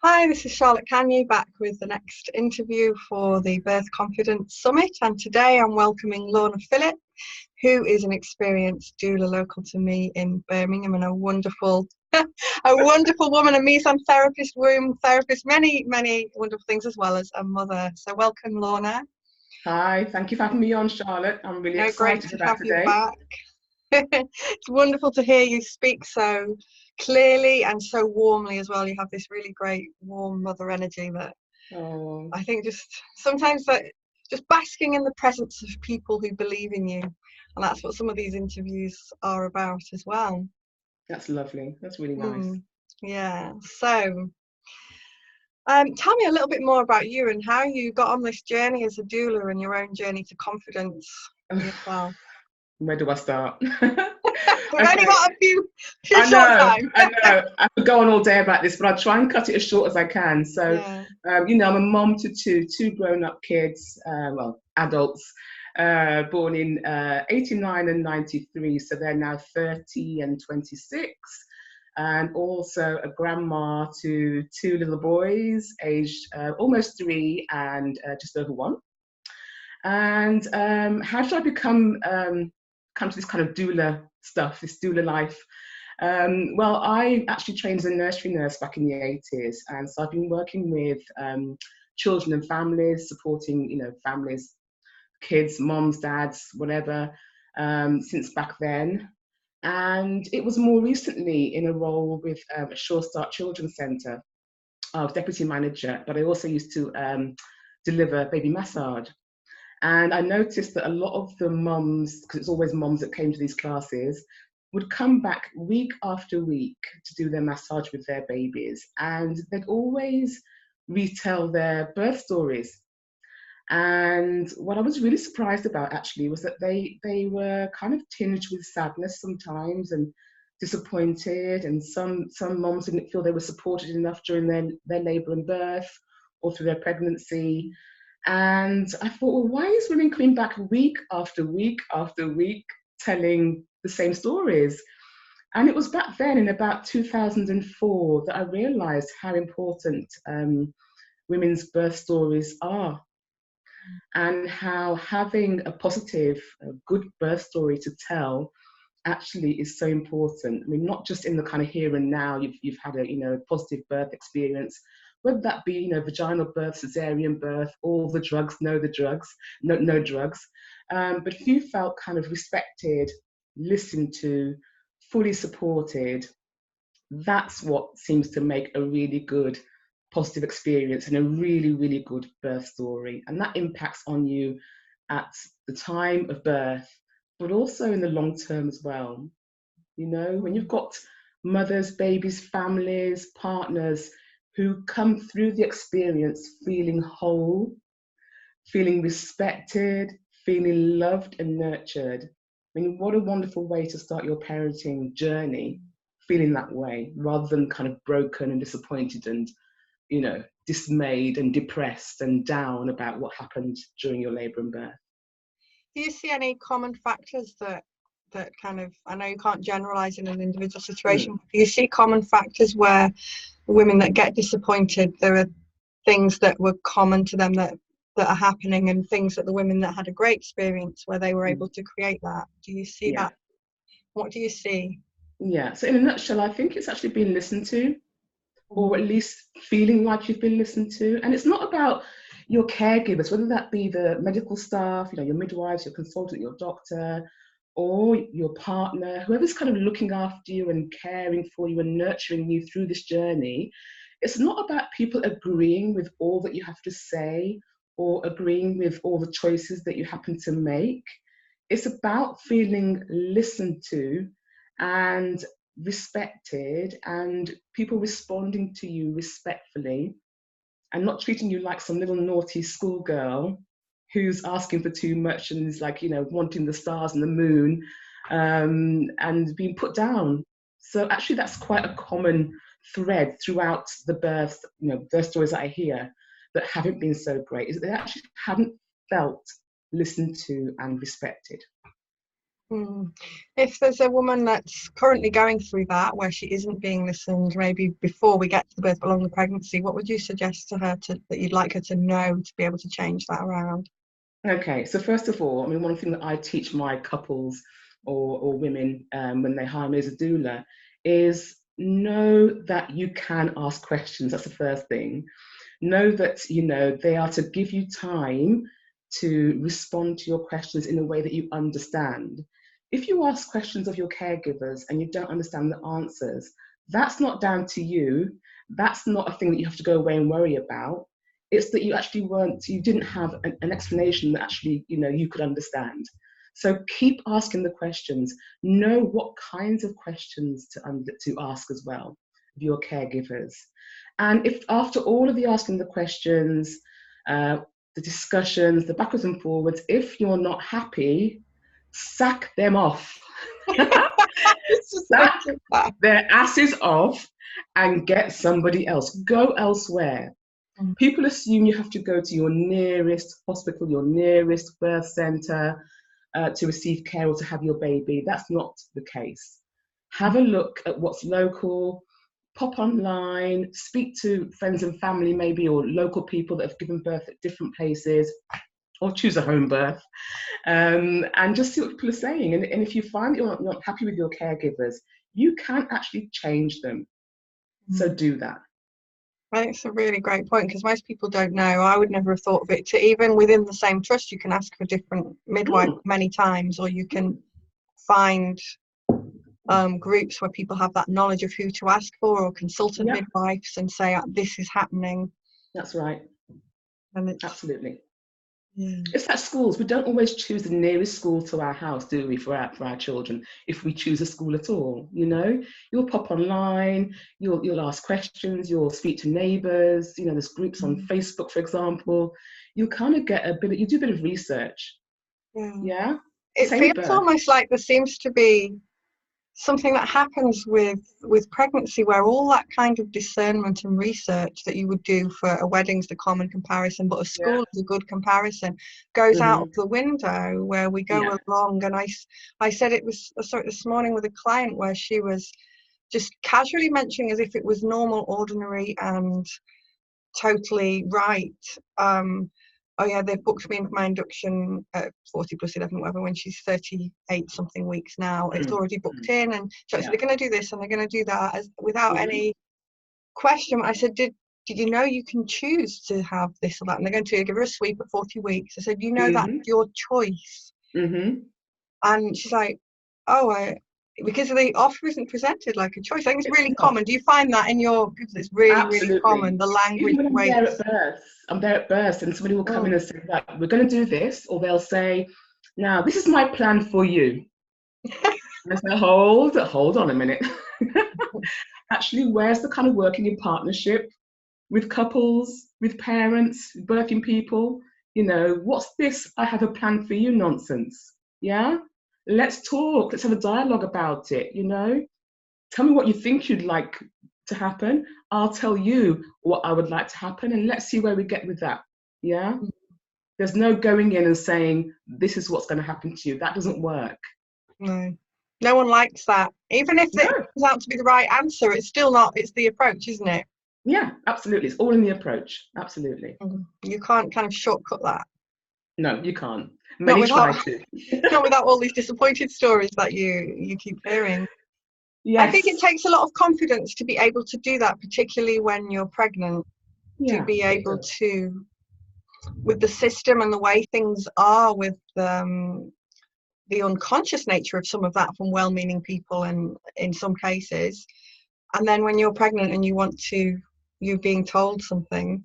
Hi, this is Charlotte Canny back with the next interview for the Birth Confidence Summit, and today I'm welcoming Lorna Phillip, who is an experienced doula local to me in Birmingham and a wonderful, a wonderful woman, a meson therapist, womb therapist, many wonderful things, as well as a mother. So welcome, Lorna. Hi, thank you for having me on, Charlotte. I'm really Great excited to about have you today. back. It's wonderful to hear you speak so clearly and so warmly as well. You have this really great warm mother energy that Oh, I think just sometimes that just basking in the presence of people who believe in you. And that's what some of these interviews are about as well. that's lovely. That's really nice. Mm, yeah. So, tell me a little bit more about you and how you got on this journey as a doula and your own journey to confidence for yourself. Where do I start? We've only Okay, got a few I short know, time. I know. I could go on all day about this, but I'll try and cut it as short as I can. So, Yeah. I'm a mom to two grown-up kids, well, adults, born in 89 and 93. So they're now 30 and 26. And also a grandma to two little boys, aged almost 3 and just over 1. And how did I come to this kind of doula stuff, this doula life? Well, I actually trained as a nursery nurse back in the 80s, and so I've been working with children and families, supporting families, kids, moms, dads, whatever, since back then. And it was more recently in a role with a Sure Start Children's Centre. I was deputy manager, but I also used to deliver baby massage. And I noticed that a lot of the mums, because it's always mums that came to these classes, would come back week after week to do their massage with their babies. And they'd always retell their birth stories. And what I was really surprised about actually was that they were kind of tinged with sadness sometimes and disappointed, and some moms didn't feel they were supported enough during their labour and birth or through their pregnancy. And I thought, well, why is women coming back week after week after week telling the same stories? And it was back then in about 2004 that I realised how important women's birth stories are, and how having a positive, a good birth story to tell actually is so important. I mean, not just in the kind of here and now, you've had a positive birth experience, whether that be vaginal birth, cesarean birth, all the drugs, the drugs, no drugs, but if you felt kind of respected, listened to, fully supported, that's what seems to make a really good positive experience and a really good birth story. And that impacts on you at the time of birth, but also in the long term as well. When you've got mothers, babies, families, partners who come through the experience feeling whole, feeling respected, feeling loved and nurtured. I mean, what a wonderful way to start your parenting journey, feeling that way, rather than kind of broken and disappointed and, dismayed and depressed and down about what happened during your labour and birth. Do you see any common factors that kind of, I know you can't generalize in an individual situation, Mm. but do you see common factors where women that get disappointed, there are things that were common to them that are happening, and things that the women that had a great experience where they were Mm. able to create that? Do you see Yeah. that? What do you see? Yeah. So in a nutshell, I think it's actually being listened to, or at Mm, least feeling like you've been listened to. And it's not about your caregivers, whether that be the medical staff, your midwives, your consultant, your doctor, or your partner, whoever's kind of looking after you and caring for you and nurturing you through this journey. It's not about people agreeing with all that you have to say or agreeing with all the choices that you happen to make. It's about feeling listened to and respected, and people responding to you respectfully and not treating you like some little naughty schoolgirl who's asking for too much and is like, wanting the stars and the moon, and being put down. So actually that's quite a common thread throughout the birth stories that I hear that haven't been so great, is that they actually haven't felt listened to and respected. Mm. If there's a woman that's currently going through that, where she isn't being listened, maybe before we get to the birth but along the pregnancy, what would you suggest to her that you'd like her to know to be able to change that around? Okay, so first of all, I mean, one thing that I teach my couples or women when they hire me as a doula is know that you can ask questions. That's the first thing. Know that, you know, they are to give you time to respond to your questions in a way that you understand. If you ask questions of your caregivers and you don't understand the answers, that's not down to you. That's not a thing that you have to go away and worry about. It's that you actually you didn't have an explanation that actually, you know, you could understand. So keep asking the questions. Know what kinds of questions to ask as well of your caregivers. And if after all of the asking the questions, the discussions, the backwards and forwards, if you're not happy, sack them off. Just Sack thinking that. their asses off and get somebody else. Go elsewhere. Mm. People assume you have to go to your nearest hospital, your nearest birth centre to receive care or to have your baby. That's not the case. Have a look at what's local, pop online, speak to friends and family maybe, or local people that have given birth at different places, or choose a home birth, and just see what people are saying. And if you find that you're not happy with your caregivers, you can actually change them. So Mm. do that. I think it's a really great point because most people don't know. I would never have thought of it. To even within the same trust, you can ask for different midwives Mm, many times, or you can mm, find groups where people have that knowledge of who to ask for, or consultant yeah, midwives, and say this is happening. that's right. And it's, Absolutely. yeah. It's like schools. We don't always choose the nearest school to our house, do we, for our children, if we choose a school at all, you know? You'll pop online, you'll ask questions, you'll speak to neighbours, you know, there's groups on Mm. Facebook, for example. You'll kind of get you do a bit of research, Yeah. yeah? It Same with feels birth. almost like there seems to be something that happens with pregnancy, where all that kind of discernment and research that you would do for a wedding's the common comparison, but a Yeah. school is a good comparison, goes out of Hmm. the window, where we Yeah. go along. And I said I saw it this morning with a client where she was just casually mentioning, as if it was normal, ordinary, and totally right. Oh yeah, they've booked me in for my induction at 40 plus 11, whatever, when she's 38 something weeks now. It's Mm. already booked in, and so Yeah. they're going to do this and they're going to do that, without Hmm. any question. I said, did you know you can choose to have this or that? And they're going to give her a sweep at 40 weeks. I said, you know that's Hmm. your choice. Hmm. And she's like, oh, because the offer isn't presented like a choice. I think it's It's really not. common. Do you find that in your people? It's really, really common, Absolutely. the language, Even when the way it's. I'm there at birth, and somebody will come in Mm. and say, right, we're going to do this, or they'll say, now, this is my plan for you. And I say, hold on a minute. Actually, where's the kind of working in partnership with couples, with parents, birthing people? You know, what's this I have a plan for you nonsense? Yeah? Let's talk. Let's have a dialogue about it, you know? Tell me what you think you'd like to happen. I'll tell you what I would like to happen, and let's see where we get with that. Yeah? There's no going in and saying, this is what's going to happen to you. That doesn't work. No, no one likes that. Even if it No. turns out to be the right answer, it's still not. It's the approach, isn't it? Yeah, absolutely. It's all in the approach. Absolutely. You can't kind of shortcut that. No, you can't. Not Many without, try to. not without all these disappointed stories that you keep hearing. I think it Yes. takes a lot of confidence to be able to do that, particularly when you're pregnant, to Yeah, be it able does. to, with the system and the way things are, with the unconscious nature of some of that from well-meaning people, and in some cases. And then when you're pregnant and you being told something,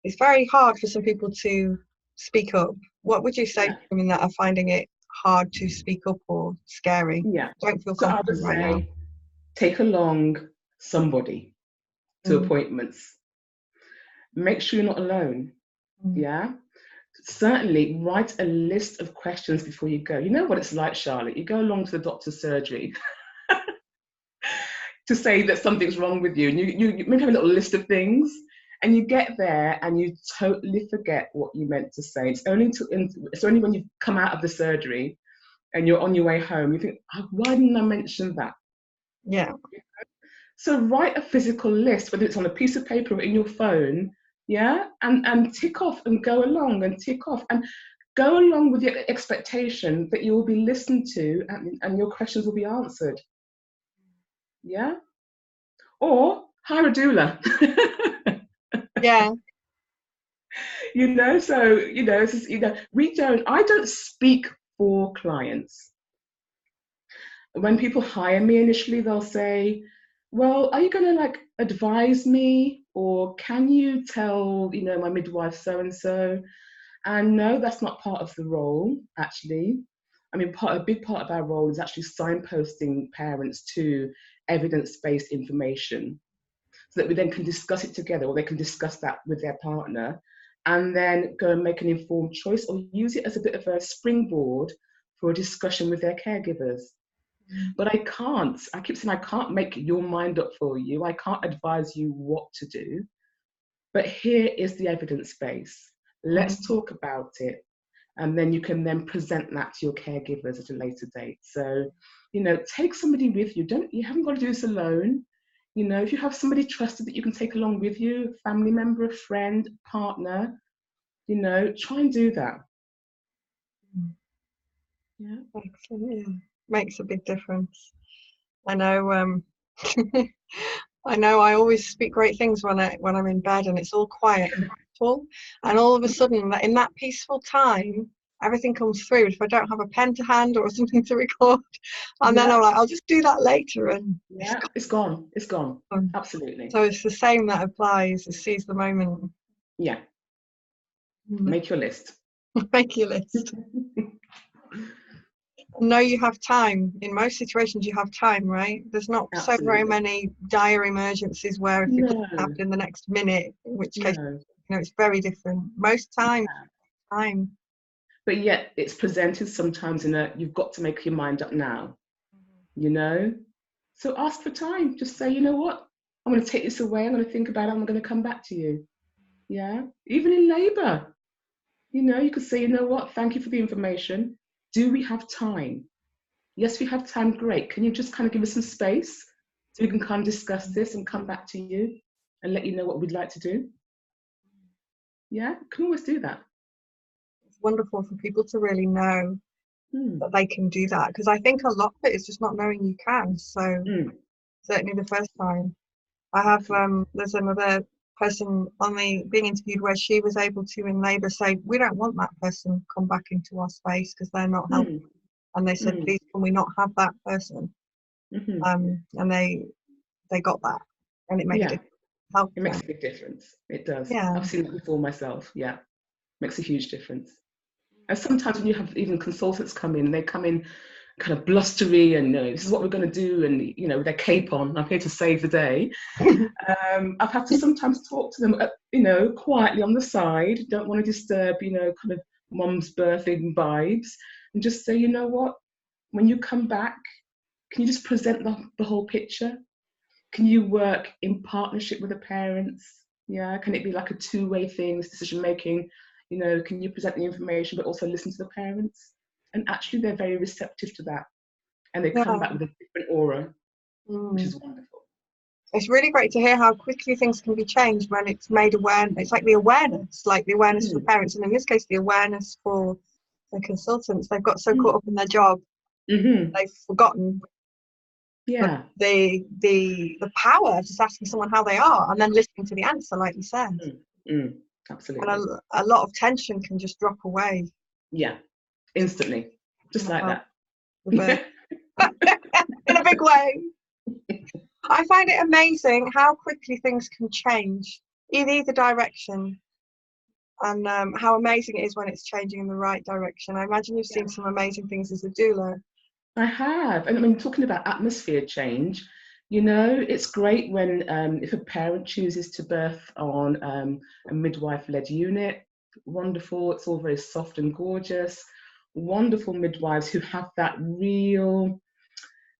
it's very hard for some people to speak up. What would you say to Yeah. women that are finding it hard to speak up or scary? Yeah. Don't feel So I would confident right now. say take along somebody to Mm, appointments. Make sure you're not alone. mm, Yeah. Certainly write a list of questions before you go. You know what it's like, Charlotte. You go along to the doctor's surgery to say that something's wrong with you, and you maybe have a little list of things, and you get there and you totally forget what you meant to say. It's only when you come out of the surgery and you're on your way home, you think, oh, why didn't I mention that? Yeah. So write a physical list, whether it's on a piece of paper or in your phone, yeah, and tick off and go along and tick off and go along with the expectation that you will be listened to and your questions will be answered. Yeah. Or hire a doula. Yeah. So it's just, I don't speak for clients. When people hire me initially, they'll say, well, are you going to like advise me, or can you tell my midwife so and so? And no, that's not part of the role, actually. I mean, a big part of our role is actually signposting parents to evidence-based information, so that we then can discuss it together, or they can discuss that with their partner, and then go and make an informed choice, or use it as a bit of a springboard for a discussion with their caregivers. But I keep saying, I can't make your mind up for you. I can't advise you what to do. But here is the evidence base. Let's talk about it. And then you can then present that to your caregivers at a later date. So, take somebody with you. You haven't got to do this alone. If you have somebody trusted that you can take along with you, a family member, a friend, partner, try and do that. Yeah. Excellent. Yeah. Makes a big difference. I know. I know. I always speak great things when I'm in bed and it's all quiet and peaceful, and all of a sudden, in that peaceful time, everything comes through. If I don't have a pen to hand or something to record, and then I'm like, I'll just do that later, and it's gone. It's gone. gone. Absolutely. So it's the same that applies. Seize the moment. Yeah. Make your list. Make your list. Know you have time. In most situations, you have time, right? There's not so very many dire emergencies where if it doesn't happen in the next minute, in which case, it's very different. Most time. But yet it's presented sometimes you've got to make your mind up now, So ask for time. Just say, you know what? I'm going to take this away. I'm going to think about it. I'm going to come back to you. Yeah. Even in labour, you could say, you know what? Thank you for the information. Do we have time? Yes, we have time. Great. Can you just kind of give us some space so we can kind of discuss this and come back to you and let you know what we'd like to do? Yeah, can always do that. It's wonderful for people to really know that they can do that, because I think a lot of it is just not knowing you can. So certainly the first time I have, there's another person being interviewed where she was able to in labour say, we don't want that person come back into our space because they're not helping. And they said, please, can we not have that person? And they got that, and it made a difference. It makes a big difference. It does. Yeah. I've seen it before myself. Yeah, makes a huge difference. And sometimes when you have even consultants come in, they come in kind of blustery and this is what we're going to do, and with their cape on, I'm here to save the day. I've had to sometimes talk to them, quietly on the side. Don't want to disturb, kind of mom's birthing vibes, and just say, you know what, when you come back, can you just present the whole picture? Can you work in partnership with the parents? Yeah, can it be like a two-way thing, this decision making? Can you present the information but also listen to the parents? And actually they're very receptive to that, and they come back with a different aura, which is wonderful. It's really great to hear how quickly things can be changed when it's made aware. It's like the awareness for parents, and in this case the awareness for the consultants. They've got so caught up in their job, they've forgotten the power of just asking someone how they are and then listening to the answer, like you said. Absolutely. And a lot of tension can just drop away. Yeah, instantly, just like that. In a big way. I find it amazing how quickly things can change in either direction, and how amazing it is when it's changing in the right direction. I imagine you've seen some amazing things as a doula. I have, and I mean, talking about atmosphere change, it's great when if a parent chooses to birth on a midwife-led unit. Wonderful. It's all very soft and gorgeous. Wonderful midwives who have that real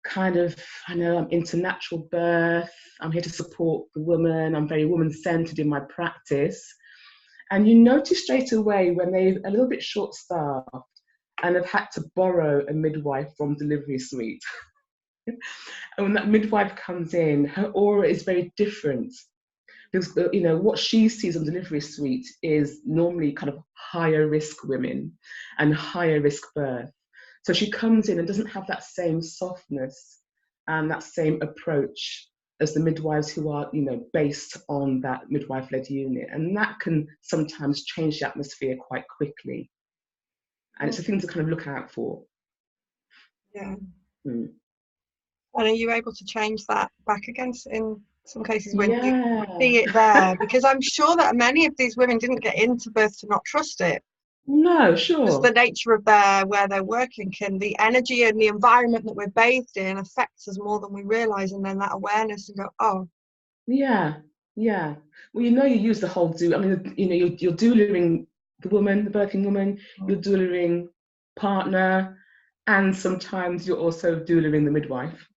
kind of, I'm into natural birth. I'm here to support the woman. I'm very woman-centered in my practice. And you notice straight away when they're a little bit short-staffed and have had to borrow a midwife from delivery suite. And when that midwife comes in, her aura is very different. Because, what she sees on delivery suite is normally kind of higher risk women and higher risk birth. So she comes in and doesn't have that same softness and that same approach as the midwives who are, based on that midwife-led unit. And that can sometimes change the atmosphere quite quickly. And it's a thing to kind of look out for. Yeah. Mm. And are you able to change that back again in some cases when you Yeah. see it there? Because I'm sure that many of these women didn't get into birth to not trust it. No, sure. Just the nature of where they're working, the energy and the environment that we're bathed in affects us more than we realise, and then that awareness and go, oh. Yeah. Well, you use the whole doula. I mean, you're doulaing the woman, the birthing woman, you're doulaing partner, and sometimes you're also doulaing the midwife.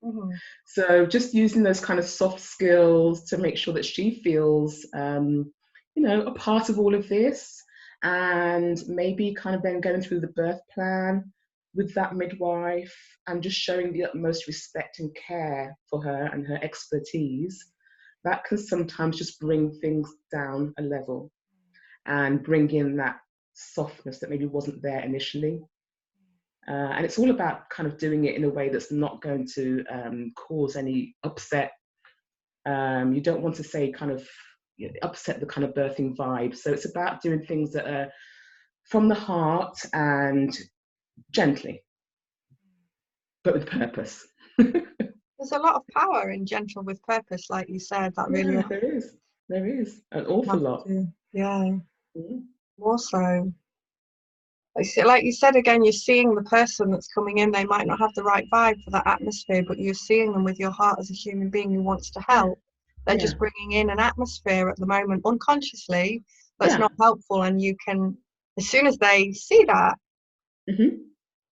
Mm-hmm. So just using those kind of soft skills to make sure that she feels, a part of all of this, and maybe kind of then going through the birth plan with that midwife and just showing the utmost respect and care for her and her expertise. That can sometimes just bring things down a level and bring in that softness that maybe wasn't there initially. And it's all about kind of doing it in a way that's not going to cause any upset. You don't want to say kind of upset the kind of birthing vibe. So it's about doing things that are from the heart and gently, but with purpose. There's a lot of power in gentle with purpose, like you said. That really Yeah, there is an awful lot. Yeah, Mm. more so. Like you said again, you're seeing the person that's coming in. They might not have the right vibe for that atmosphere, but you're seeing them with your heart as a human being who wants to help. They're just bringing in an atmosphere at the moment unconsciously that's not helpful, and you can, as soon as they see that,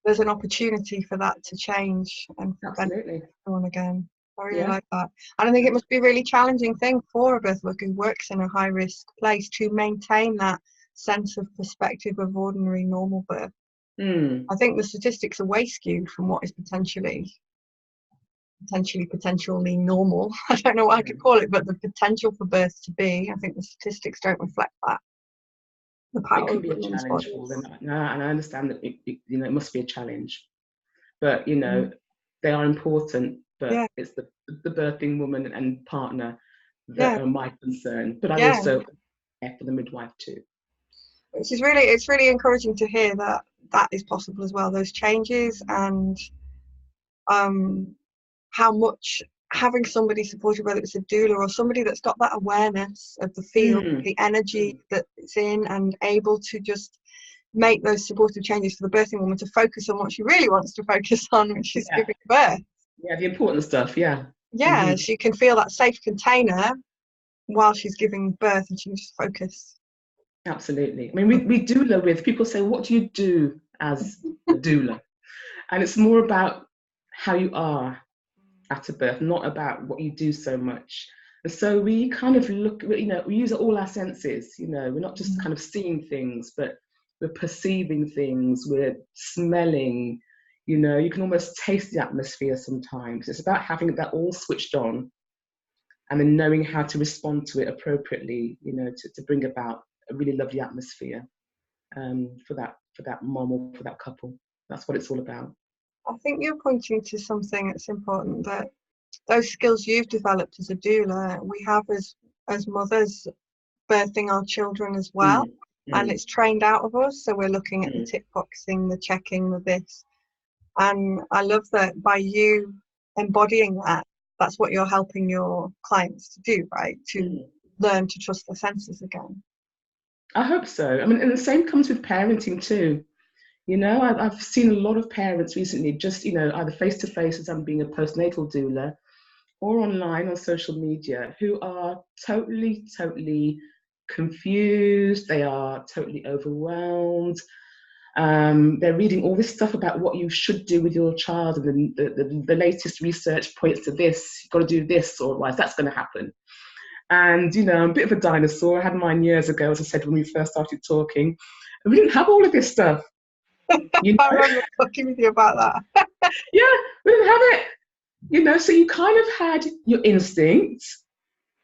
there's an opportunity for that to change and benefit everyone again. I really like that. And I think it must be a really challenging thing for a birth worker who works in a high risk place to maintain that sense of perspective of ordinary normal birth. I think the statistics are way skewed from what is potentially normal. I don't know what I could call it, but the potential for birth to be, I think the statistics don't reflect that. The power it can of be a women's challenge bodies. for them. And I understand that it must be a challenge, but they are important. But it's the birthing woman and partner that are my concern. But I also care for the midwife too. Which is it's really encouraging to hear that is possible as well. Those changes and how much having somebody supported, whether it's a doula or somebody that's got that awareness of the field, the energy that it's in, and able to just make those supportive changes for the birthing woman to focus on what she really wants to focus on, which is giving birth. Yeah, the important stuff. She can feel that safe container while she's giving birth, and she can just focus. Absolutely. I mean, we doula with people say, what do you do as a doula? And it's more about how you are at a birth, not about what you do so much. And so we kind of look, we use all our senses, we're not just kind of seeing things, but we're perceiving things, we're smelling, you can almost taste the atmosphere sometimes. It's about having that all switched on and then knowing how to respond to it appropriately, to bring about a really lovely atmosphere for that mom or for that couple. That's what it's all about. I think you're pointing to something that's important, that those skills you've developed as a doula, we have as mothers birthing our children as well. And it's trained out of us. So we're looking at the tick boxing, the checking, the this. And I love that by you embodying that, that's what you're helping your clients to do, right? To learn to trust their senses again. I hope so. I mean, and the same comes with parenting too. I've seen a lot of parents recently, just, either face-to-face as I'm being a postnatal doula or online on social media, who are totally confused. They are totally overwhelmed. They're reading all this stuff about what you should do with your child, and the latest research points to this. You've got to do this, or otherwise that's going to happen. And I'm a bit of a dinosaur. I had mine years ago, as I said when we first started talking. And we didn't have all of this stuff. You I know? remember talking with you about that. Yeah, we didn't have it. So you kind of had your instincts.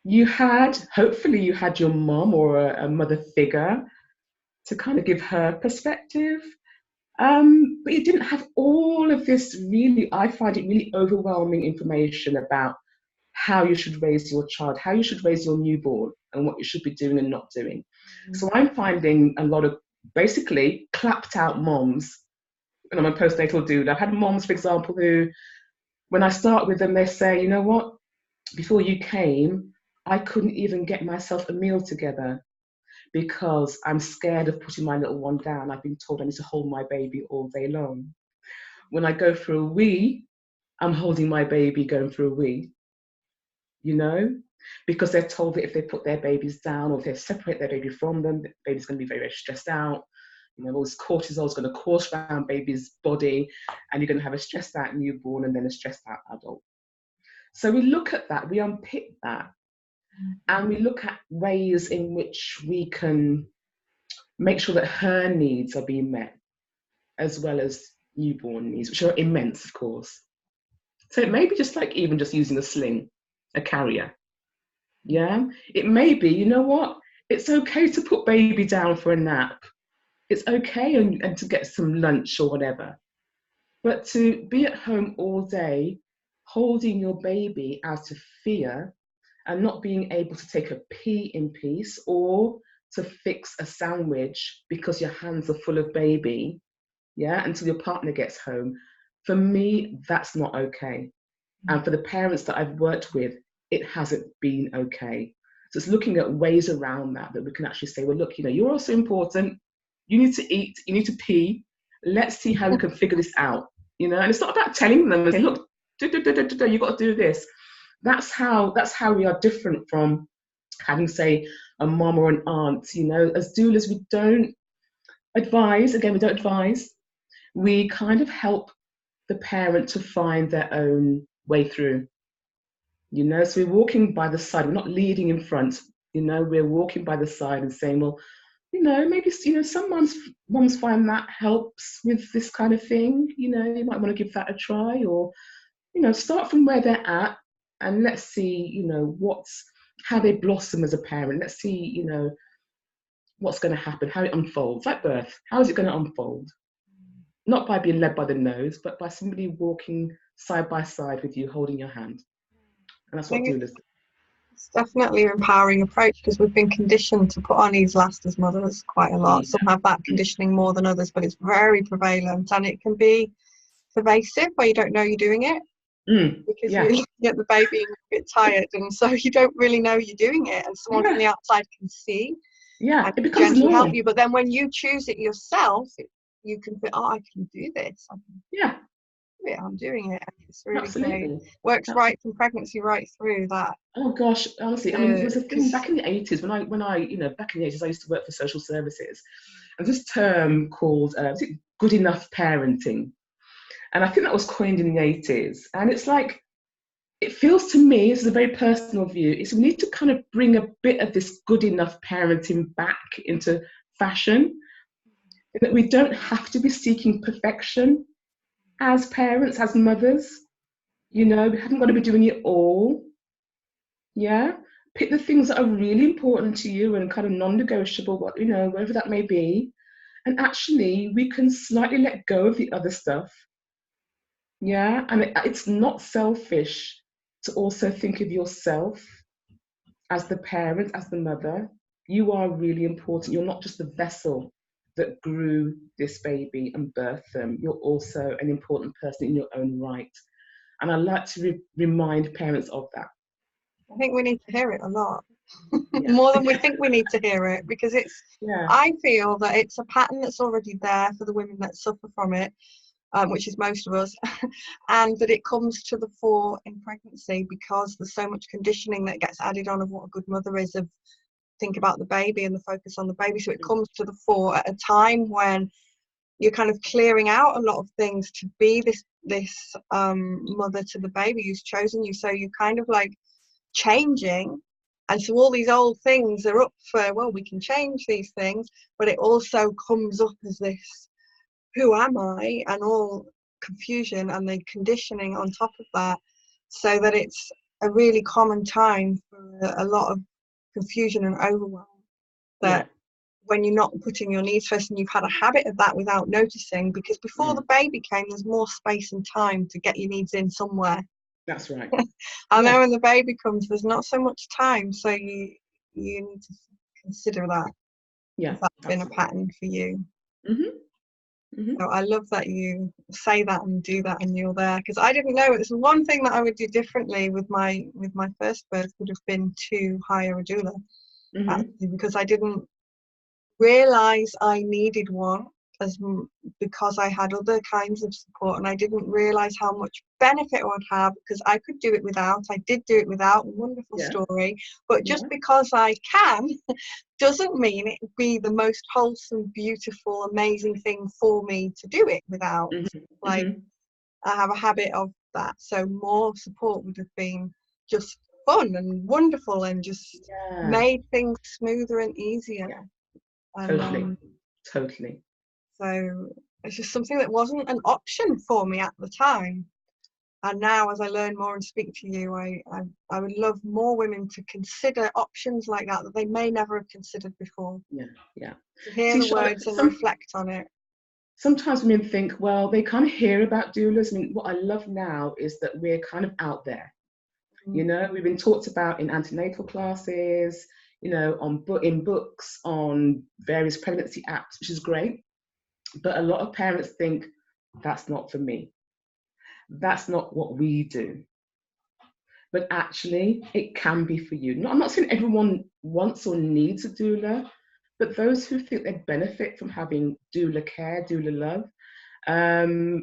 Hopefully you had your mom or a mother figure to kind of give her perspective. But you didn't have all of this really, I find it really overwhelming information about how you should raise your child, how you should raise your newborn, and what you should be doing and not doing. So I'm finding a lot of basically clapped out moms, and I'm a postnatal dude. I've had moms, for example, who, when I start with them, they say, you know what, before you came, I couldn't even get myself a meal together because I'm scared of putting my little one down. I've been told I need to hold my baby all day long. When I go for a wee, I'm holding my baby going for a wee, you know, because they're told that if they put their babies down or if they separate their baby from them, the baby's going to be very, very stressed out. All this cortisol is going to course around baby's body, and you're going to have a stressed out newborn and then a stressed out adult. So we look at that, we unpick that, and we look at ways in which we can make sure that her needs are being met, as well as newborn needs, which are immense, of course. So it may be just like even just using a sling, a carrier. Yeah. It may be, you know what? It's okay to put baby down for a nap. It's okay and to get some lunch or whatever. But to be at home all day, holding your baby out of fear and not being able to take a pee in peace or to fix a sandwich because your hands are full of baby, yeah, until your partner gets home. For me, that's not okay. And for the parents that I've worked with, it hasn't been okay. So it's looking at ways around that we can actually say, well, look, you're also important. You need to eat, you need to pee. Let's see how we can figure this out. And it's not about telling them, okay, look, you got to do this. That's how we are different from having, say, a mom or an aunt. As doulas, we don't advise. Again, we don't advise. We kind of help the parent to find their own way through. So we're walking by the side. We're not leading in front. We're walking by the side and saying, well, maybe some moms find that helps with this kind of thing. You might want to give that a try, or start from where they're at, and let's see, how they blossom as a parent. Let's see, what's going to happen, how it unfolds, like birth. How is it going to unfold? Not by being led by the nose, but by somebody walking side by side with you, holding your hand. And that's what doulas do. It's definitely an empowering approach because we've been conditioned to put our needs last as mothers quite a lot. Some have that conditioning more than others, but it's very prevalent, and it can be pervasive where you don't know you're doing it because you're looking at the baby and you're a bit tired, and so you don't really know you're doing it, and someone from the outside can see and it becomes gently help you. But then when you choose it yourself, you can think, oh, I can do this. I'm doing it. It's really great. Works right from pregnancy right through that. Oh gosh, honestly, I mean, there was a thing back in the 80s when I back in the 80s I used to work for social services, and this term called was it good enough parenting, and I think that was coined in the 80s, and it's like, it feels to me, this is a very personal view, is we need to kind of bring a bit of this good enough parenting back into fashion, that we don't have to be seeking perfection as parents, as mothers. We haven't got to be doing it all. Yeah. Pick the things that are really important to you and kind of non-negotiable, whatever that may be. And actually, we can slightly let go of the other stuff. Yeah. And it's not selfish to also think of yourself as the parent, as the mother. You are really important. You're not just the vessel that grew this baby and birthed them. You're also an important person in your own right. And I like to remind parents of that. I think we need to hear it a lot. More than we think we need to hear it, because I feel that it's a pattern that's already there for the women that suffer from it, which is most of us, and that it comes to the fore in pregnancy because there's so much conditioning that gets added on of what a good mother is, of think about the baby and the focus on the baby. So it comes to the fore at a time when you're kind of clearing out a lot of things to be this mother to the baby who's chosen you. So you're kind of like changing, and so all these old things are up for, well, we can change these things, but it also comes up as this who am I, and all confusion and the conditioning on top of that, so that it's a really common time for a lot of confusion and overwhelm. Yeah. That when you're not putting your needs first, and you've had a habit of that without noticing, because before the baby came, there's more space and time to get your needs in somewhere. That's right. And then when the baby comes, there's not so much time, so you need to consider that. Yeah. If that's been a pattern for you. So I love that you say that and do that, and you're there, because I didn't know. It's one thing that I would do differently with my first birth would have been to hire a doula, actually, because I didn't realize I needed one because I had other kinds of support, and I didn't realize how much benefit I would have, because I could do it without. I did do it without. Wonderful story. But just because I can doesn't mean it would be the most wholesome, beautiful, amazing thing for me to do it without. Like, I have a habit of that, so more support would have been just fun and wonderful, and just made things smoother and easier. And, Totally. So it's just something that wasn't an option for me at the time. And now, as I learn more and speak to you, I would love more women to consider options like that they may never have considered before. Yeah. To hear the words and reflect on it. Sometimes women think, well, they kind of hear about doulas. I mean, what I love now is that we're kind of out there. You know, we've been talked about in antenatal classes, you know, in books, on various pregnancy apps, which is great. But a lot of parents think, that's not for me. That's not what we do. But actually, it can be for you. I'm not saying everyone wants or needs a doula, but those who think they benefit from having doula care, doula love,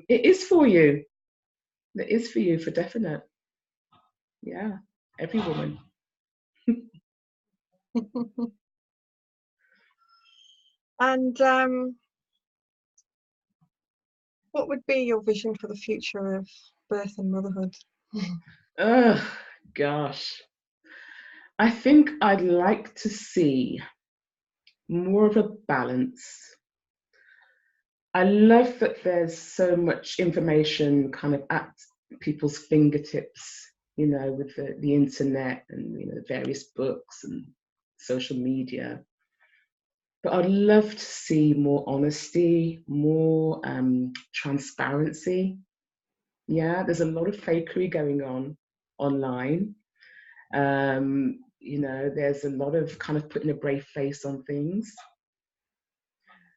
it is for you. It is for you, for definite. Yeah, every woman. And what would be your vision for the future of birth and motherhood? Oh, gosh. I think I'd like to see more of a balance. I love that there's so much information kind of at people's fingertips, you know, with the internet and, you know, various books and social media. But I'd love to see more honesty, more transparency. Yeah, there's a lot of fakery going on online. You know, there's a lot of kind of putting a brave face on things.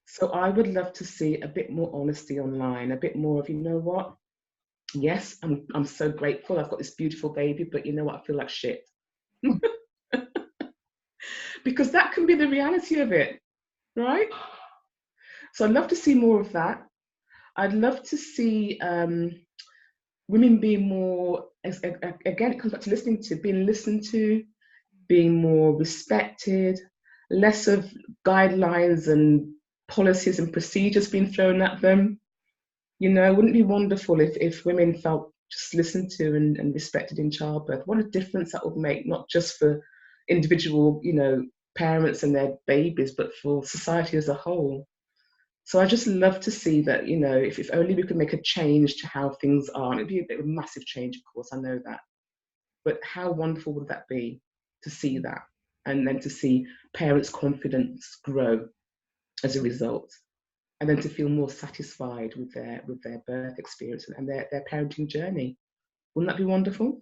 So I would love to see a bit more honesty online, a bit more of, you know what? Yes, I'm so grateful. I've got this beautiful baby, but you know what? I feel like shit. Because that can be the reality of it, right? So I'd love to see more of that. I'd love to see women being more, again, it comes back to listening to, being listened to, being more respected, less of guidelines and policies and procedures being thrown at them. You know, wouldn't it be wonderful if women felt just listened to and respected in childbirth? What a difference that would make, not just for individual, you know, parents and their babies, but for society as a whole. So I just love to see that, you know, if only we could make a change to how things are. And it'd be a bit of a massive change, of course, I know that. But how wonderful would that be to see that? And then to see parents' confidence grow as a result. And then to feel more satisfied with their birth experience and their parenting journey. Wouldn't that be wonderful?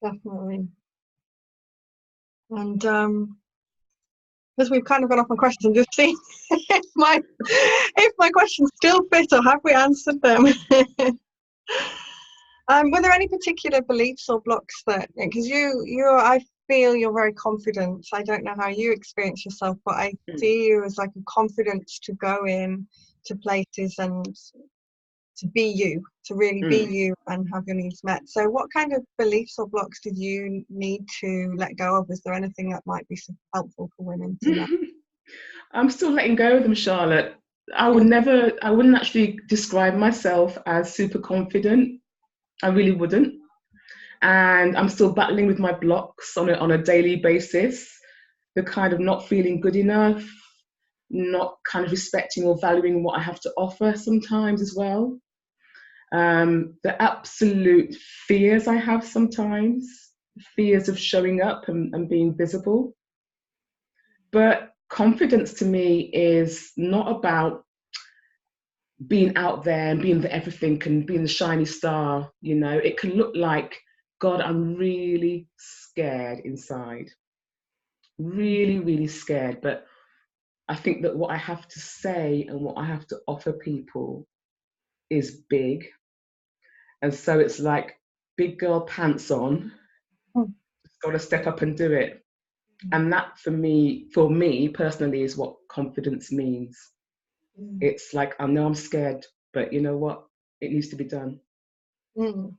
Definitely. And as we've kind of gone off on questions, I'm just seeing if my questions still fit, or have we answered them? Were there any particular beliefs or blocks that, because I feel you're very confident. I don't know how you experience yourself, but I see you as like a confidence to go in to places and to be you, to really be you and have your needs met. So what kind of beliefs or blocks did you need to let go of? Is there anything that might be helpful for women to know? I'm still letting go of them, Charlotte. I wouldn't actually describe myself as super confident. I really wouldn't. And I'm still battling with my blocks on a daily basis. The kind of not feeling good enough, not kind of respecting or valuing what I have to offer sometimes as well. The absolute fears I have sometimes, fears of showing up and being visible. But confidence to me is not about being out there and being the everything and being the shiny star. It can look like, God, I'm really scared inside, really, really scared. But I think that what I have to say and what I have to offer people is big. And so it's like big girl pants on, just got to step up and do it. And that for me personally, is what confidence means. It's like, I know I'm scared, but you know what? It needs to be done. Mm.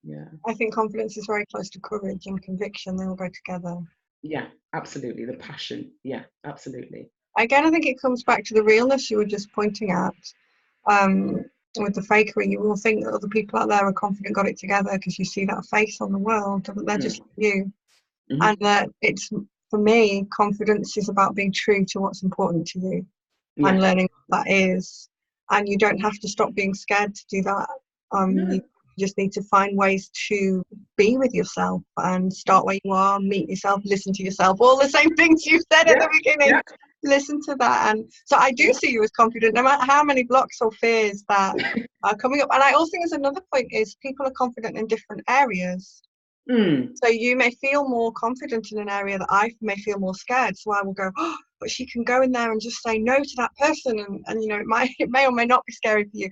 Yeah. I think confidence is very close to courage and conviction. They all go together. Yeah, absolutely. The passion. Yeah, absolutely. Again, I think it comes back to the realness you were just pointing at. With the fakery, you will think that other people out there are confident, got it together, because you see that face on the world, but they're just like you. Mm-hmm. And it's, for me, confidence is about being true to what's important to you, and learning what that is. And you don't have to stop being scared to do that. You just need to find ways to be with yourself and start where you are, meet yourself, listen to yourself, all the same things you said at the beginning. Listen to that. And so I do see you as confident, no matter how many blocks or fears that are coming up. And I also think there's another point is people are confident in different areas. So you may feel more confident in an area that I may feel more scared. So I will go, oh, but she can go in there and just say no to that person, and it may or may not be scary for you.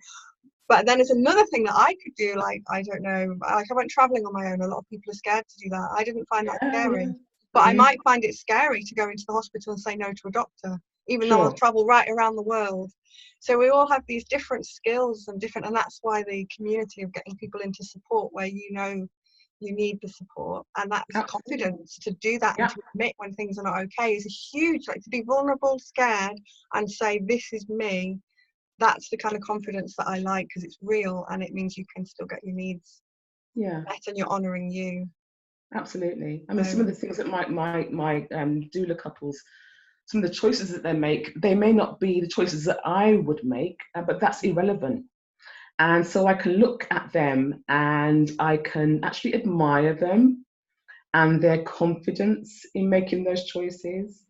But then there's another thing that I could do, like, I don't know, like I went traveling on my own. A lot of people are scared to do that. I didn't find that scary. But I might find it scary to go into the hospital and say no to a doctor, even though I've traveled right around the world. So we all have these different skills and that's why the community of getting people into support where you need the support, and that's confidence to do that and to admit when things are not okay is a huge, like, to be vulnerable, scared, and say this is me. That's the kind of confidence that I like, because it's real and it means you can still get your needs met and you're honouring you. Absolutely. I mean, some of the things that my doula couples, some of the choices that they make, they may not be the choices that I would make, but that's irrelevant. And so I can look at them and I can actually admire them and their confidence in making those choices,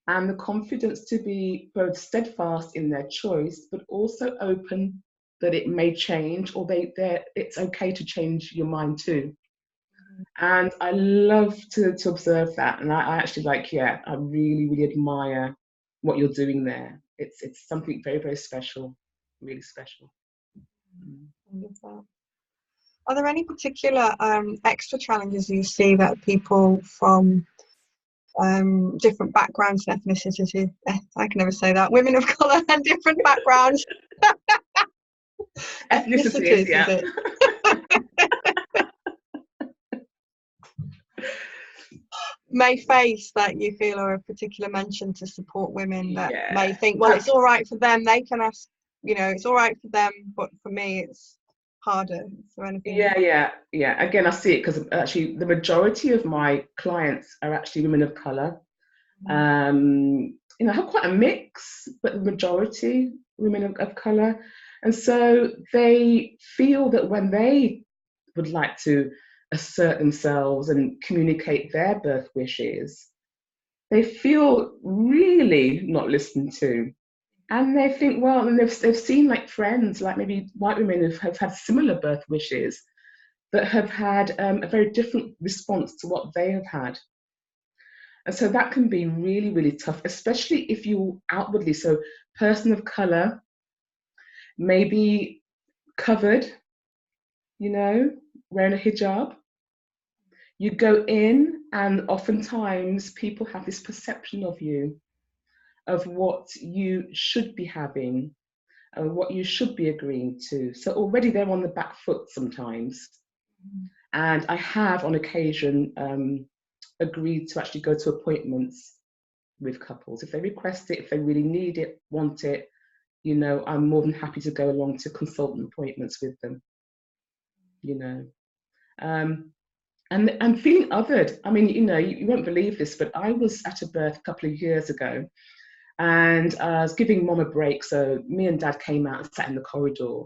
and the confidence to be both steadfast in their choice, but also open that it may change, or it's okay to change your mind too. And I love to observe that. And I actually I really, really admire what you're doing there. It's something very, very special, really special. Are there any particular extra challenges you see that people from different backgrounds and ethnicities, I can never say that, women of colour and different backgrounds, ethnicities, yeah. Is it? may face that you feel are a particular mention to support women that may think, well, it's all right for them, they can ask, it's all right for them, but for me it's harder. Is there anything? Yeah. Again, I see it because actually the majority of my clients are actually women of colour. I have quite a mix, but the majority women of colour. And so they feel that when they would like to assert themselves and communicate their birth wishes, they feel really not listened to. And they think, well, and they've seen like friends, like maybe white women who have had similar birth wishes that have had a very different response to what they have had. And so that can be really, really tough, especially if you outwardly, so person of colour, maybe covered, wearing a hijab. You go in and oftentimes people have this perception of you, of what you should be having, what you should be agreeing to. So already they're on the back foot sometimes. And I have on occasion agreed to actually go to appointments with couples. If they request it, if they really need it, want it, I'm more than happy to go along to consultant appointments with them, And feeling othered. I mean, you won't believe this, but I was at a birth a couple of years ago, And I was giving mum a break, so me and dad came out and sat in the corridor.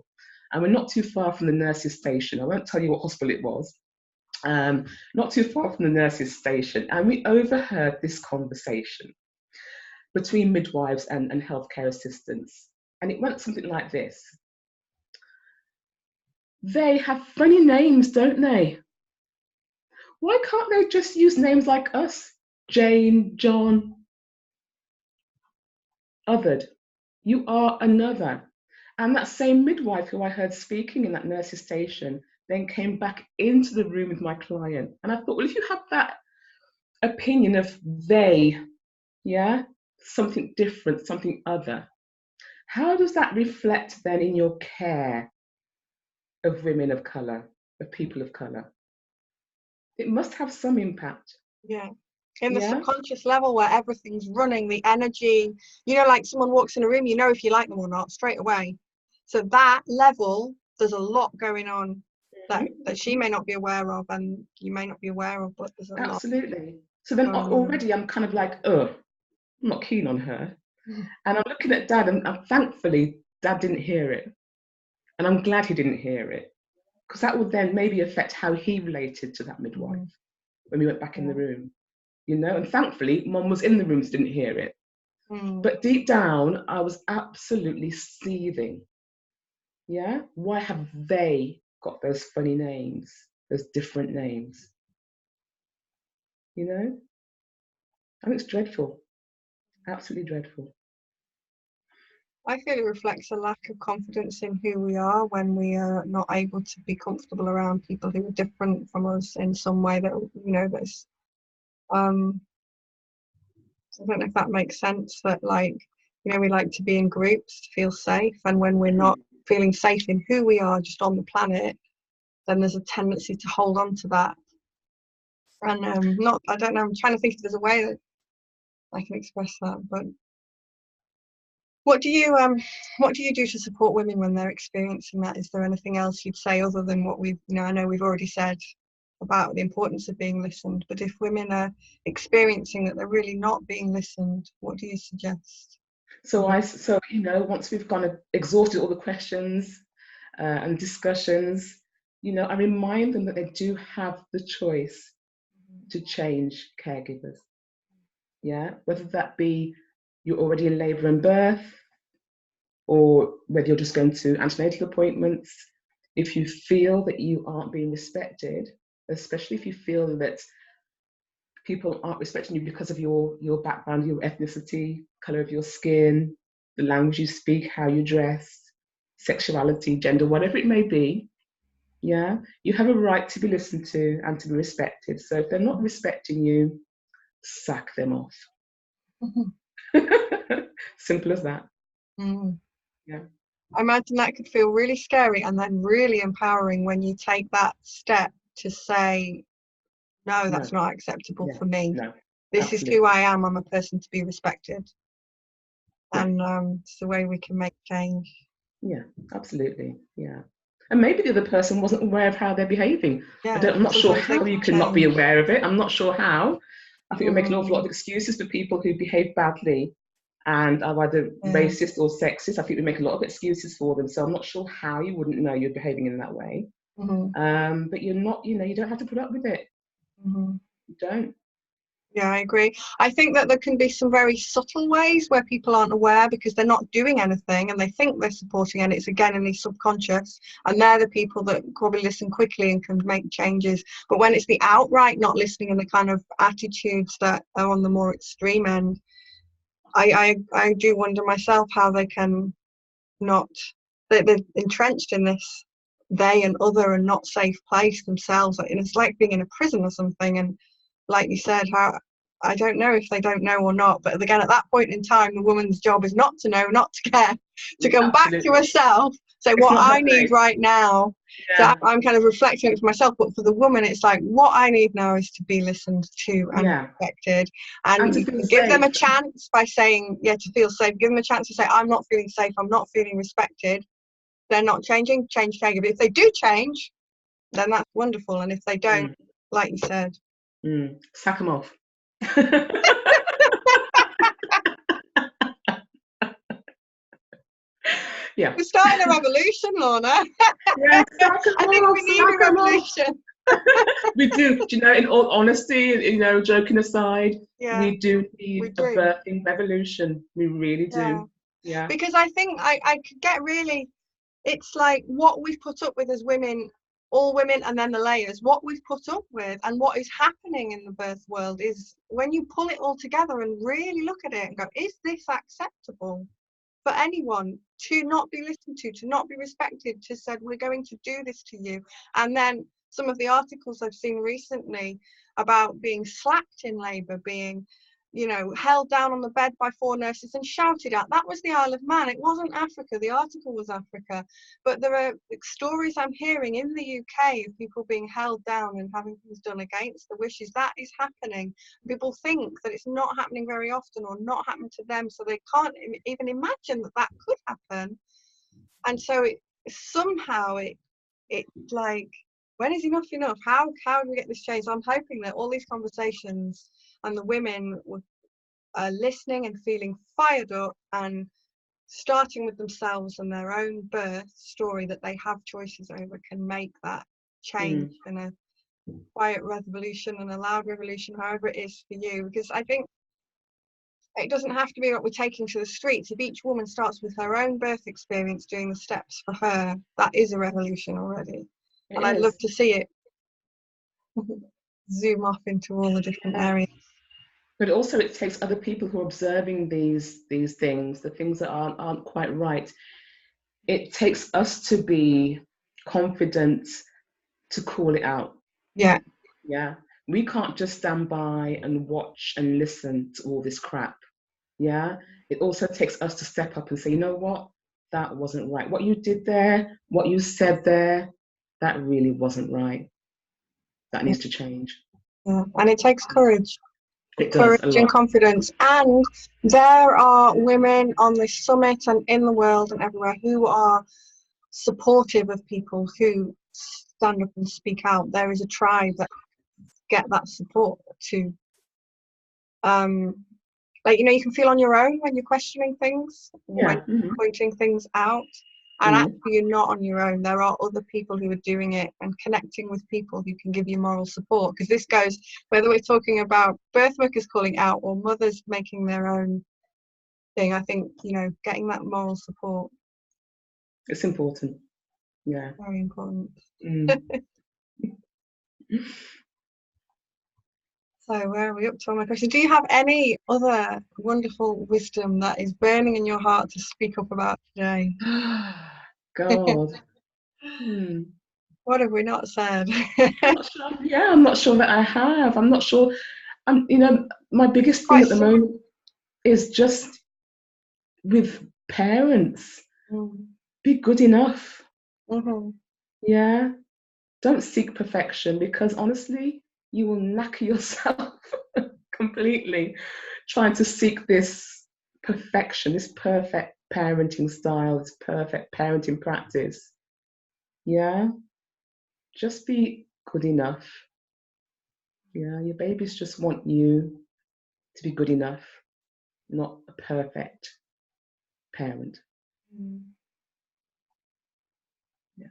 And we're not too far from the nurses' station. I won't tell you what hospital it was. Not too far from the nurses' station. And we overheard this conversation between midwives and healthcare assistants. And it went something like this. They have funny names, don't they? Why can't they just use names like us? Jane, John, othered. You are another. And that same midwife who I heard speaking in that nurse's station then came back into the room with my client. And I thought, well, if you have that opinion of they, yeah, something different, something other, how does that reflect then in your care of women of colour, of people of colour? It must have some impact. Yeah. In the Yeah, subconscious level where everything's running, the energy, like someone walks in a room, if you like them or not straight away. So that level, there's a lot going on that she may not be aware of and you may not be aware of, but there's a lot. absolutely. So then already I'm kind of like, I'm not keen on her. And I'm looking at dad, and thankfully dad didn't hear it. And I'm glad he didn't hear it, because that would then maybe affect how he related to that midwife when we went back in the room, and thankfully mum was in the room, so didn't hear it. But deep down, I was absolutely seething. Yeah, why have they got those funny names, those different names? I think it's dreadful, absolutely dreadful. I feel it reflects a lack of confidence in who we are when we are not able to be comfortable around people who are different from us in some way that, that's, I don't know if that makes sense, that we like to be in groups to feel safe. And when we're not feeling safe in who we are just on the planet, then there's a tendency to hold on to that. And I don't know, I'm trying to think if there's a way that I can express that, but what do you do to support women when they're experiencing that? Is there anything else you'd say other than what I know we've already said about the importance of being listened, but if women are experiencing that they're really not being listened, what do you suggest? So once we've kind of exhausted all the questions and discussions, I remind them that they do have the choice to change caregivers. Yeah, whether that be you're already in labour and birth, or whether you're just going to antenatal appointments. If you feel that you aren't being respected, especially if you feel that people aren't respecting you because of your background, your ethnicity, colour of your skin, the language you speak, how you dress, sexuality, gender, whatever it may be, yeah, you have a right to be listened to and to be respected. So if they're not respecting you, sack them off. Simple as that. Yeah. I imagine that could feel really scary and then really empowering when you take that step to say, no, that's not acceptable for me. No, this absolutely. is who I am. I'm a person to be respected. And it's the way we can make change. Yeah, absolutely. Yeah. And maybe the other person wasn't aware of how they're behaving. Yeah, I'm not sure how you can not be aware of it. I'm not sure how. I think we're making an awful lot of excuses for people who behave badly and are either racist or sexist. I think we make a lot of excuses for them. So I'm not sure how you wouldn't know you're behaving in that way. But you're not, you don't have to put up with it. You don't. Yeah, I agree. I think that there can be some very subtle ways where people aren't aware because they're not doing anything and they think they're supporting, and it's again in the subconscious, and they're the people that probably listen quickly and can make changes. But when it's the outright not listening and the kind of attitudes that are on the more extreme end, I do wonder myself how they can not, they're entrenched in this they and other and not safe place themselves, and it's like being in a prison or something. And like you said, how I don't know if they don't know or not, but again at that point in time the woman's job is not to know, not to care, to come back to herself, say what I need right now. So I'm kind of reflecting it for myself, but for the woman it's like what I need now is to be listened to and respected, and you can give them a chance by saying to feel safe, give them a chance to say I'm not feeling safe, I'm not feeling respected. They're not changing, change caregiver. If they do change, then that's wonderful. And if they don't, like you said, sack them off. Yeah. We're starting a revolution, Lorna. Yeah, I think we need a revolution. We do. Do you know, in all honesty, you know, joking aside, Yeah, we do we need a do. birthing revolution. We really Yeah. do. Yeah. Because I think I could get really, it's like what we've put up with as women, all women, and then the layers, what we've put up with and what is happening in the birth world is when you pull it all together and really look at it and go, is this acceptable for anyone to not be listened to not be respected, to said, we're going to do this to you? And then some of the articles I've seen recently about being slapped in labour, being, you know, held down on the bed by 4 nurses and shouted at. That was the Isle of Man. It wasn't Africa. The article was Africa. But there are stories I'm hearing in the UK of people being held down and having things done against their wishes. That is happening. People think that it's not happening very often or not happening to them, so they can't even imagine that that could happen. And so it like, when is enough enough? How do we get this change? I'm hoping that all these conversations and the women are listening and feeling fired up and starting with themselves and their own birth story that they have choices over can make that change in a quiet revolution and a loud revolution, however it is for you. Because I think it doesn't have to be what we're taking to the streets. If each woman starts with her own birth experience, doing the steps for her, that is a revolution already. And I'd love to see it zoom off into all the different areas. But also, it takes other people who are observing these things, the things that aren't quite right. It takes us to be confident to call it out. Yeah. Yeah. We can't just stand by and watch and listen to all this crap. Yeah. It also takes us to step up and say, you know what? That wasn't right. What you did there, what you said there, that really wasn't right. That needs to change. Yeah. And it takes courage. It does Courage a and lot. confidence. And there are women on this summit and in the world and everywhere who are supportive of people who stand up and speak out. There is a tribe that get that support to like, you know, you can feel on your own when you're questioning things, when Yeah. you're pointing things out, and actually you're not on your own. There are other people who are doing it, and connecting with people who can give you moral support, because this goes whether we're talking about birth workers calling out or mothers making their own thing. I think, you know, getting that moral support, It's important. Yeah. very important. So where are we up to on my question? Do you have any other wonderful wisdom that is burning in your heart to speak up about today? God. What have we not said? I'm not sure. Yeah, I'm not sure that I have. I'm not sure. You know, my biggest thing at the moment is just with parents. Be good enough. Yeah. Don't seek perfection, because honestly, you will knacker yourself completely trying to seek this perfection, this perfect parenting style, this perfect parenting practice. Yeah. Just be good enough. Yeah. Your babies just want you to be good enough, not a perfect parent.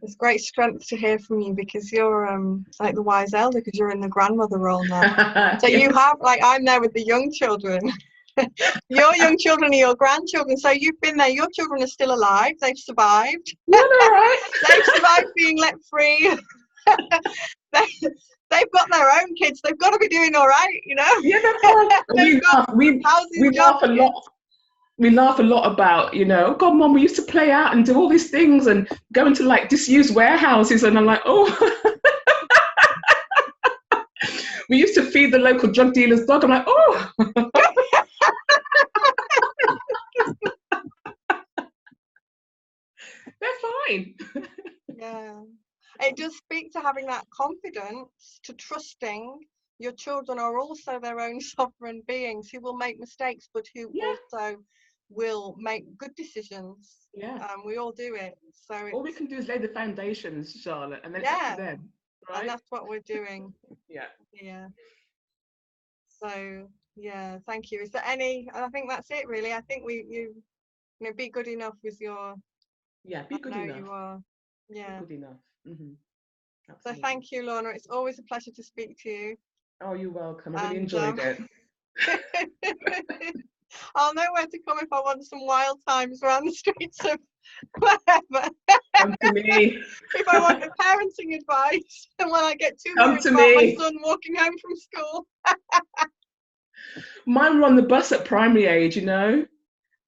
It's great strength to hear from you, because you're like the wise elder, because you're in the grandmother role now. So you have, like, I'm there with the young children. Your young children are your grandchildren, so you've been there. Your children are still alive. They've survived. Yeah, all right. They've survived being let free. They've got their own kids. They've got to be doing all right, you know. Yeah, that's right. We laugh a lot. We laugh a lot about, you know, God, Mom, we used to play out and do all these things and go into like disused warehouses, and I'm like, oh. We used to feed the local drug dealer's dog. I'm like, oh. They're fine. Yeah. It does speak to having that confidence, to trusting your children are also their own sovereign beings who will make mistakes, but who also will make good decisions. Yeah. We all do it. So all we can do is lay the foundations, Charlotte, and then it's up to them. Right? And that's what we're doing. Yeah. So yeah, thank you. Is there any? I think that's it really. I think you know, be good enough with your Yeah, I be good know enough. you are. Be Yeah. good enough. So Absolutely. thank you, Lorna. It's always a pleasure to speak to you. Oh, you're welcome. I really And enjoyed it. I'll know where to come if I want some wild times around the streets of wherever. Come to me. If I want a parenting advice, and when I get too Come worried to about my me. son walking home from school. Mine were on the bus at primary age, you know. There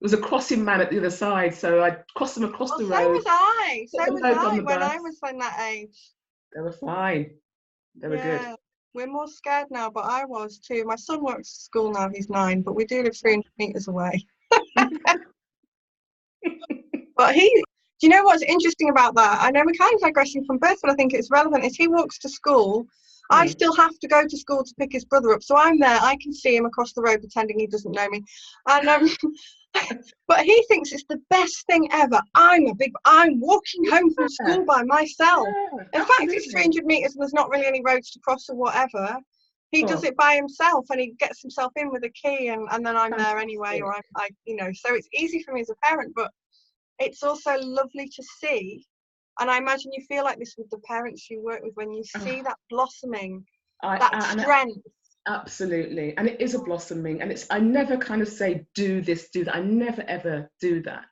was a crossing man at the other side, so I crossed them across Well, the so road, was I. put So them was both on I the when bus. I was in that age. They were fine. They were good. Yeah. We're more scared now, but I was too. My son works at school now, he's 9, but we do live 300 metres away. But do you know what's interesting about that? I know we're kind of digressing from birth, but I think it's relevant. Is he walks to school, I Mm. still have to go to school to pick his brother up. So I'm there, I can see him across the road pretending he doesn't know me. And but he thinks it's the best thing ever. I'm walking home from Yeah, school by myself. yeah, In fact, it's absolutely. 300 metres and there's not really any roads to cross or whatever. He does Oh, it by himself and he gets himself in with a key, and then I'm there anyway, fantastic. or so it's easy for me as a parent, but it's also lovely to see. And I imagine you feel like this with the parents you work with when you see Oh, that blossoming, I, that I and strength. absolutely, and it is a blossoming, and it's I never kind of say do this, do that. I never ever do that,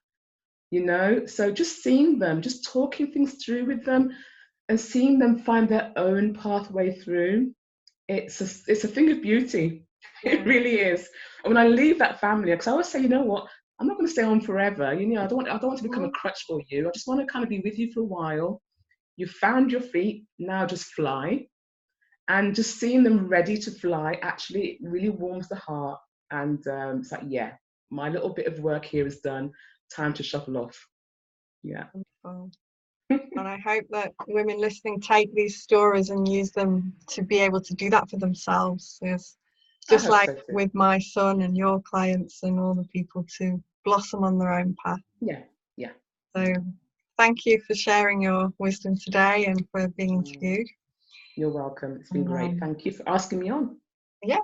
you know. So just seeing them, just talking things through with them, and seeing them find their own pathway through, it's a thing of beauty. It Yeah. really is. And when I leave that family, because I always say, you know what, I'm not going to stay on forever. You know, I don't want to become a Mhm. crutch for you. I just want to kind of be with you for a while. You found your feet, now just fly. And just seeing them ready to fly actually it really warms the heart. And it's like, yeah, my little bit of work here is done. Time to shuffle off. Yeah. Wonderful. And I hope that women listening take these stories and use them to be able to do that for themselves. Yes. I Just hope like so too. with my son and your clients and all the people to blossom on their own path. Yeah, yeah. So thank you for sharing your wisdom today and for being Mm, interviewed. you're welcome. It's been great. Um, Thank you for asking me on. yeah.